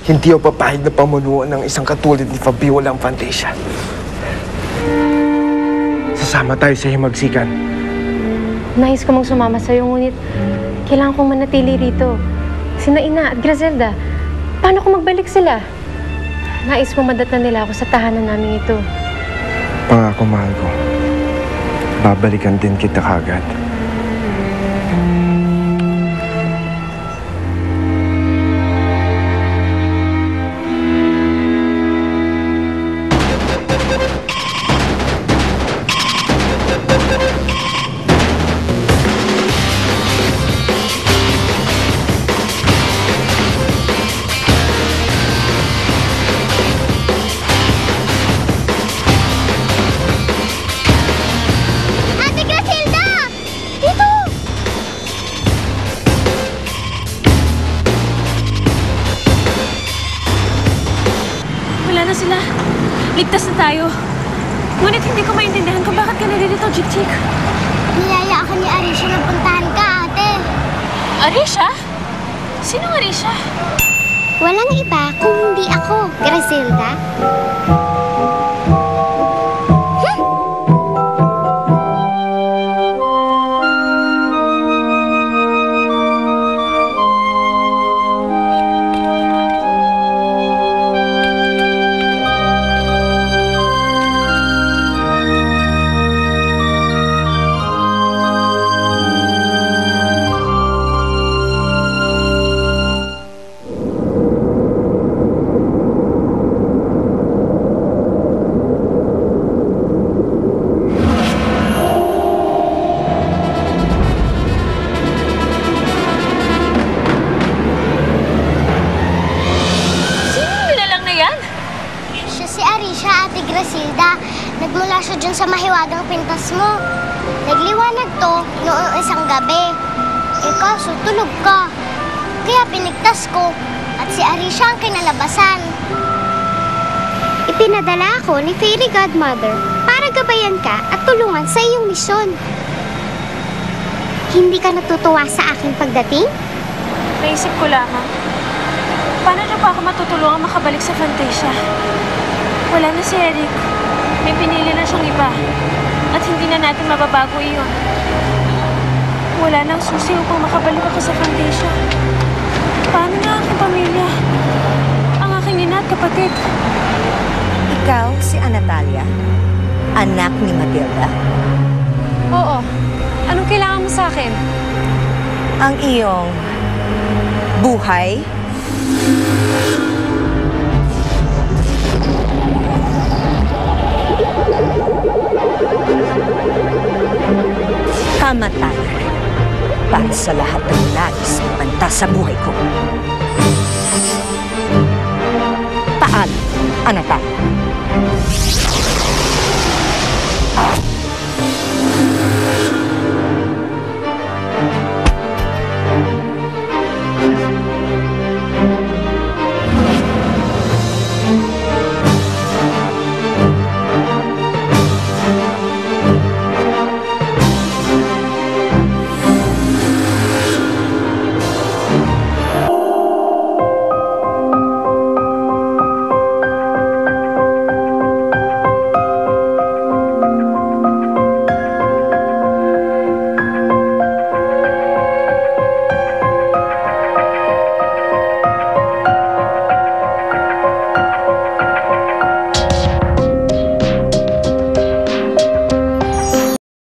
Hindi ako papayag na pamunuan ng isang katulad ni Fabiola ang Fantasia. Sasama tayo sa himagsikan. Nais ko mang sumama sa'yo, ngunit kailangan kong manatili rito. Sina Ina at Griselda, paano kung magbalik sila? Nais mo madatan nila ako sa tahanan namin ito. Pangako, mahal ko. Babalikan din kita kagad. Wala na sila. Ligtas na tayo. Ngunit hindi ko maintindihan kung bakit ka naririto, Jik-Jik. Niyaya ako ni Arisha na puntahan ka, ate. Arisha? Sinong Arisha? Walang iba kung hindi ako, Griselda. Ate Griselda, nagmula siya dyan sa mahiwagang pintas mo. Nagliwanag to noong isang gabi. Kaso tulog ka. Kaya pinigtas ko at si Arisha ang kinalabasan. Ipinadala ako ni Fairy Godmother para gabayan ka at tulungan sa iyong misyon. Hindi ka natutuwa sa aking pagdating? Naisip ko lamang. Paano niyo pa ako matutulungan makabalik sa Fantasia? Wala na si Eric. May pinili na siyang iba. At hindi na natin mababago iyon. Wala nang susi upang makabalik ako sa Fantasia. Paano na aking pamilya? Ang aking ina at kapatid. Ikaw si Anatalia, anak ni Matilda. Oo. Anong kailangan mo sa akin? Ang iyong buhay, kamatayan para sa lahat ng nais na banta sa buhay ko. Paalam, Anatalia.